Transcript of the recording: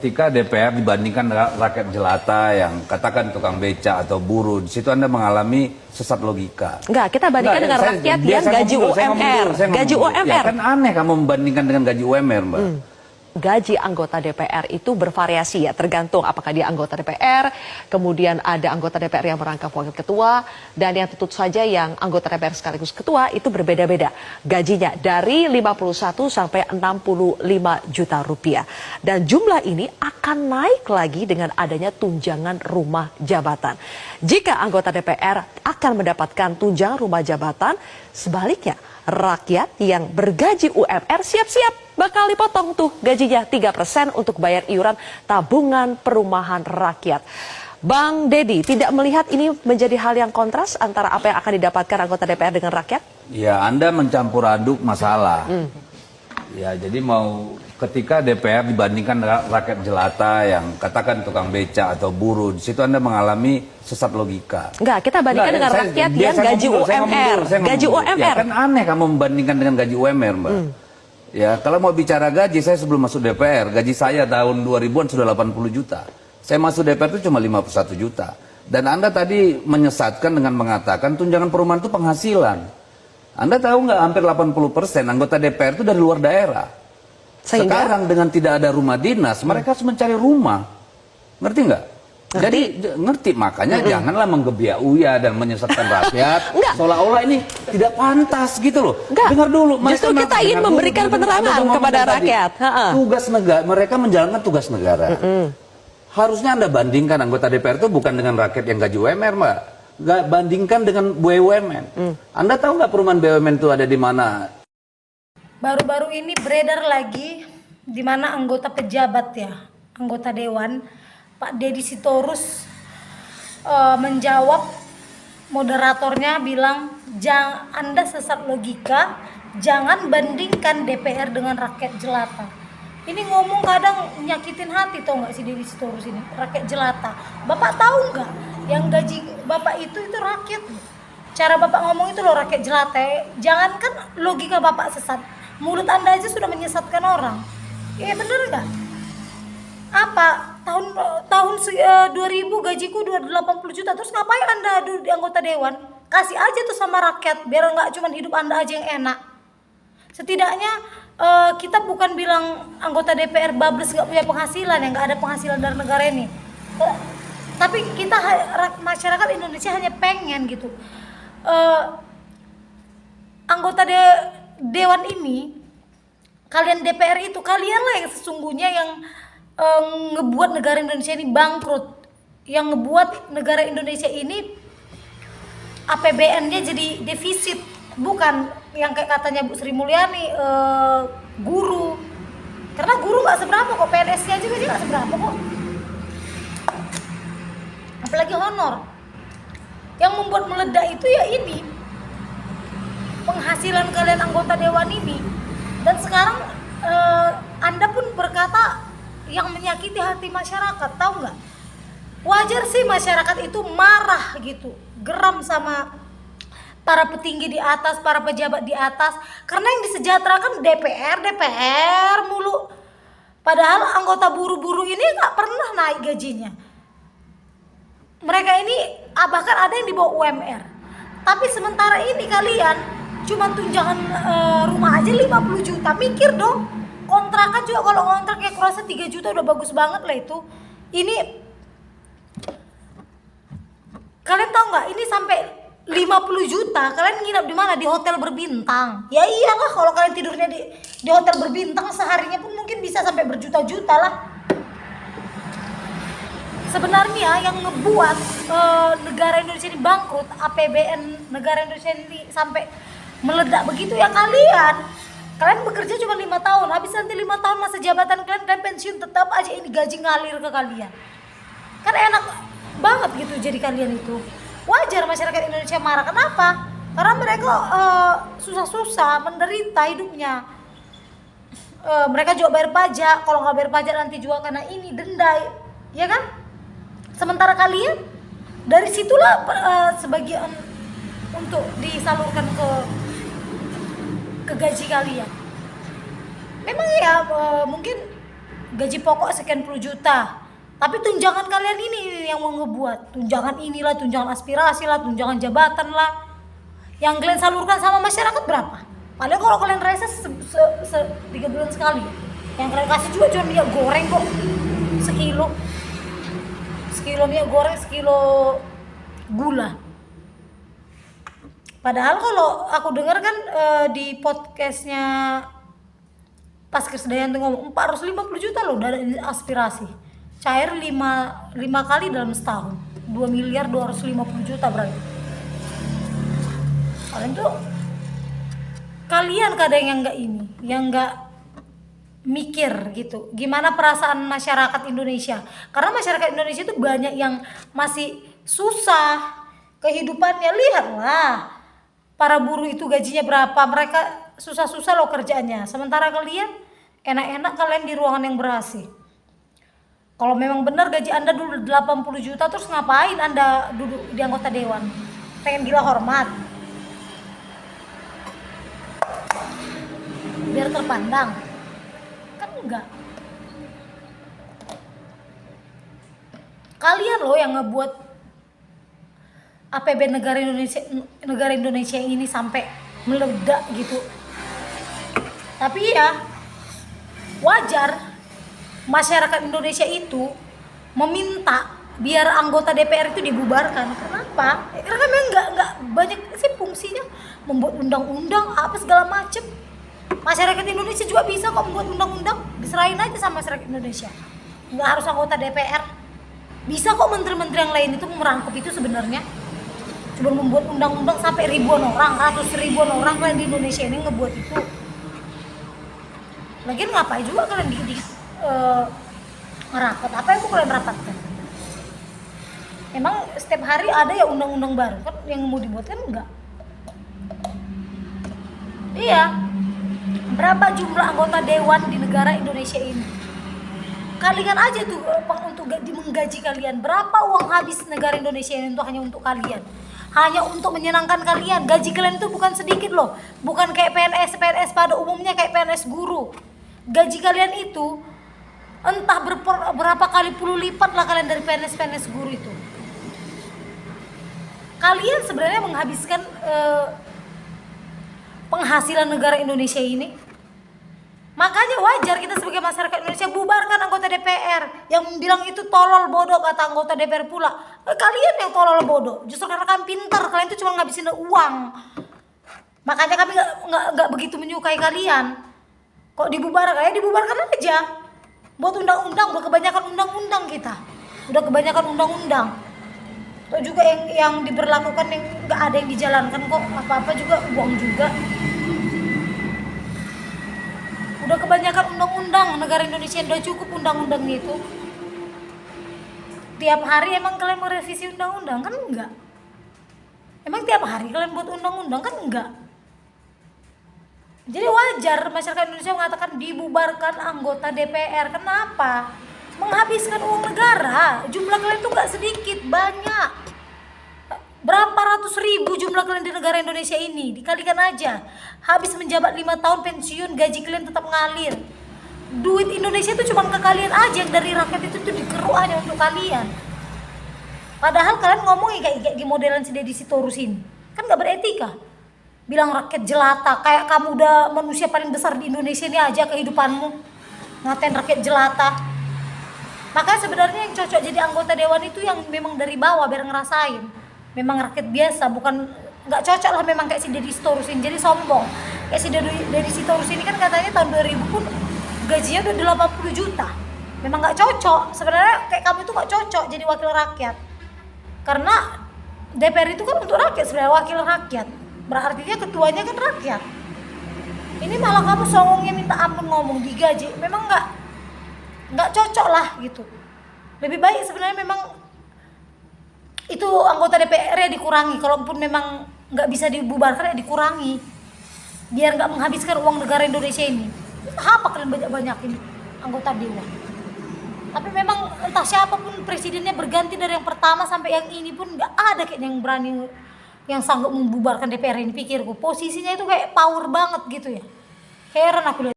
Ketika DPR dibandingkan rakyat jelata yang katakan tukang beca atau buruh, di situ Anda mengalami sesat logika. Enggak, kita bandingkan dengan rakyat yang gaji UMR. Gaji UMR. Ya, kan aneh kamu membandingkan dengan gaji UMR, Mbak. Gaji anggota DPR itu bervariasi ya, tergantung apakah dia anggota DPR, kemudian ada anggota DPR yang merangkap wakil ketua, dan yang tentu saja yang anggota DPR sekaligus ketua itu berbeda-beda gajinya dari 51 sampai 65 juta rupiah. Dan jumlah ini akan naik lagi dengan adanya tunjangan rumah jabatan. Jika anggota DPR akan mendapatkan tunjangan rumah jabatan, sebaliknya rakyat yang bergaji UMR siap-siap bakal dipotong tuh gajinya 3% untuk bayar iuran tabungan perumahan rakyat. Bang Deddy, tidak melihat ini menjadi hal yang kontras antara apa yang akan didapatkan anggota DPR dengan rakyat? Ya, Anda mencampur aduk masalah. Ya, jadi mau ketika DPR dibandingkan rakyat jelata yang katakan tukang beca atau buruh, di situ Anda mengalami sesat logika. Enggak, kita bandingkan dengan rakyat yang gaji UMR. Gaji UMR. Ya, kan aneh kamu membandingkan dengan gaji UMR, Mbak. Ya, kalau mau bicara gaji, saya sebelum masuk DPR, gaji saya tahun 2000-an sudah 80 juta. Saya masuk DPR itu cuma 51 juta. Dan Anda tadi menyesatkan dengan mengatakan tunjangan perumahan itu penghasilan. Anda tahu nggak, hampir 80% anggota DPR itu dari luar daerah. Sehingga? Sekarang dengan tidak ada rumah dinas, mereka harus mencari rumah. Ngerti nggak? Jadi ngerti, makanya janganlah menggebiak-uya dan menyesatkan rakyat seolah-olah ini tidak pantas gitu loh. Dengar dulu. Justru kita ingin memberikan penerangan kepada rakyat. Tugas negara, mereka menjalankan tugas negara. Harusnya Anda bandingkan anggota DPR itu bukan dengan rakyat yang gaji UMR, Mbak. Nggak bandingkan dengan BUMN. Anda tahu nggak perumahan BUMN itu ada di mana? Baru-baru ini beredar lagi di mana anggota pejabat ya, anggota dewan, Pak Deddy Sitorus menjawab, moderatornya bilang, Anda sesat logika, jangan bandingkan DPR dengan rakyat jelata. Ini ngomong kadang nyakitin hati, tau nggak si Deddy Sitorus ini, rakyat jelata. Bapak tahu nggak, yang gaji Bapak itu rakyat. Cara Bapak ngomong itu loh rakyat jelata. Jangankan logika Bapak sesat, mulut Anda aja sudah menyesatkan orang. Iya bener nggak? Apa tahun 2000 gajiku 280 juta, terus ngapain Anda di anggota dewan? Kasih aja tuh sama rakyat biar nggak cuma hidup Anda aja yang enak. Setidaknya kita bukan bilang anggota DPR bablas nggak punya penghasilan, yang nggak ada penghasilan dari negara ini. Tapi kita masyarakat Indonesia hanya pengen gitu. Anggota dewan ini, kalian DPR itu, kalianlah yang sesungguhnya yang ngebuat negara Indonesia ini bangkrut, yang ngebuat negara Indonesia ini APBN-nya jadi defisit, bukan yang kayak katanya Bu Sri Mulyani, guru, karena guru nggak seberapa kok, PNS-nya juga nggak seberapa kok, apalagi honor. Yang membuat meledak itu ya ini penghasilan kalian anggota dewan ini. Dan sekarang Anda pun berkata yang menyakiti hati masyarakat, tahu nggak? Wajar sih masyarakat itu marah gitu, geram sama para petinggi di atas, para pejabat di atas, karena yang disejahterakan DPR mulu. Padahal anggota buruh-buruh ini nggak pernah naik gajinya. Mereka ini bahkan ada yang di bawah UMR. Tapi sementara ini kalian cuma tunjangan rumah aja 50 juta, mikir dong. Kontrakan juga, kalau kontraknya kurasa 3 juta udah bagus banget lah itu. Ini kalian tahu nggak, ini sampai 50 juta kalian nginap di mana? Di hotel berbintang. Ya iyalah, kalau kalian tidurnya di hotel berbintang seharinya pun mungkin bisa sampai berjuta-juta lah. Sebenarnya yang ngebuat negara Indonesia ini bangkrut, APBN negara Indonesia ini sampai meledak begitu ya kalian. Kalian bekerja cuma 5 tahun, habis nanti 5 tahun masa jabatan kalian pensiun, tetap aja ini gaji ngalir ke kalian. Kan enak banget gitu jadi kalian itu. Wajar masyarakat Indonesia marah. Kenapa? Karena mereka susah-susah, menderita hidupnya. Mereka juga bayar pajak, kalau nggak bayar pajak nanti juga kena ini, denda, ya kan? Sementara kalian dari situlah sebagian untuk disalurkan ke gaji kalian. Memang ya mungkin gaji pokok sekian puluh juta. Tapi tunjangan kalian ini yang mau ngebuat. Tunjangan inilah, tunjangan aspirasi lah, tunjangan jabatan lah. Yang kalian salurkan sama masyarakat berapa? Paling kalau kalian reses 3 bulan sekali. Yang kalian kasih juga cuma minyak goreng kok. Sekilo minyak goreng, sekilo gula. Padahal kalau aku dengar kan di podcastnya Pas Krisdayanti ngomong 450 juta loh dana aspirasi. Cair 5 kali dalam setahun. 2 miliar 250 juta berarti. Kalian kadang yang enggak ini, yang enggak mikir gitu. Gimana perasaan masyarakat Indonesia? Karena masyarakat Indonesia itu banyak yang masih susah kehidupannya. Lihatlah, para buruh itu gajinya berapa, mereka susah-susah loh kerjaannya. Sementara kalian enak-enak kalian di ruangan yang ber-AC. Kalau memang benar gaji Anda dulu 80 juta, terus ngapain Anda duduk di anggota dewan? Pengen gila hormat? Biar terpandang? Kan enggak. Kalian loh yang ngebuat APBN negara Indonesia ini sampai meledak gitu. Tapi ya wajar masyarakat Indonesia itu meminta biar anggota DPR itu dibubarkan. Kenapa? Karena memang nggak banyak sih fungsinya, membuat undang-undang apa segala macem. Masyarakat Indonesia juga bisa kok membuat undang-undang, diserahin aja sama masyarakat Indonesia. Nggak harus anggota DPR. Bisa kok menteri-menteri yang lain itu merangkup itu sebenarnya. Coba membuat undang-undang sampai ribuan orang, ratus ribuan orang kalian di Indonesia ini ngebuat itu. Lagian ngapain juga kalian ngerapat? Apa yang mau kalian rapatkan? Emang setiap hari ada ya undang-undang baru kan yang mau dibuat kan enggak? Iya. Berapa jumlah anggota dewan di negara Indonesia ini? Kalian aja tuh untuk menggaji kalian. Berapa uang habis negara Indonesia ini hanya untuk kalian? Hanya untuk menyenangkan kalian. Gaji kalian itu bukan sedikit loh. Bukan kayak PNS pada umumnya kayak PNS guru. Gaji kalian itu entah berapa kali puluh lipat lah kalian dari PNS guru itu. Kalian sebenarnya menghabiskan penghasilan negara Indonesia ini. Makanya wajar kita sebagai masyarakat Indonesia bubarkan anggota DPR. Yang bilang itu tolol bodoh kata anggota DPR pula. Kalian yang tolol bodoh. Justru karena kalian pintar, kalian itu cuma ngabisin uang. Makanya kami nggak begitu menyukai kalian. Kok dibubarkan? Ya dibubarkan aja. Buat undang-undang, udah kebanyakan undang-undang kita. Udah kebanyakan undang-undang. Atau juga yang diberlakukan yang nggak ada yang dijalankan kok. Apa-apa juga uang juga. Udah kebanyakan undang-undang negara Indonesia, udah cukup undang-undang itu. Tiap hari emang kalian mau revisi undang-undang kan enggak? Emang tiap hari kalian buat undang-undang kan enggak? Jadi wajar masyarakat Indonesia mengatakan dibubarkan anggota DPR. Kenapa? Menghabiskan uang negara. Jumlah kalian tuh gak sedikit, banyak. Berapa ratus ribu jumlah kalian di negara Indonesia ini? Dikalikan aja. Habis menjabat 5 tahun pensiun, gaji kalian tetap ngalir. Duit Indonesia itu cuma ke kalian aja, yang dari rakyat itu tuh dikeruk hanya untuk kalian. Padahal kalian ngomongin kayak modelan si Deddy Sitorus ini. Kan gak beretika. Bilang rakyat jelata, kayak kamu udah manusia paling besar di Indonesia ini aja kehidupanmu. Ngatain rakyat jelata. Makanya sebenarnya yang cocok jadi anggota dewan itu yang memang dari bawah biar ngerasain. Memang rakyat biasa, bukan nggak cocok lah memang kayak si Deddy Sitorus ini, jadi sombong. Kayak si Deddy Sitorus ini kan katanya tahun 2000 pun gajinya udah 80 juta. Memang nggak cocok, sebenarnya kayak kamu itu nggak cocok jadi wakil rakyat. Karena DPR itu kan untuk rakyat sebenarnya, wakil rakyat. Berarti ketuanya kan rakyat. Ini malah kamu songongnya minta ampun ngomong digaji, memang nggak cocok lah gitu. Lebih baik sebenarnya memang itu anggota DPR ya dikurangi, kalaupun memang nggak bisa dibubarkan ya dikurangi, biar nggak menghabiskan uang negara Indonesia ini. Apa kalian banyak-banyakin anggota dewan? Tapi memang entah siapapun presidennya berganti dari yang pertama sampai yang ini pun nggak ada kayaknya yang berani, yang sanggup membubarkan DPR ini. Pikirku posisinya itu kayak power banget gitu ya. Heran aku lihat.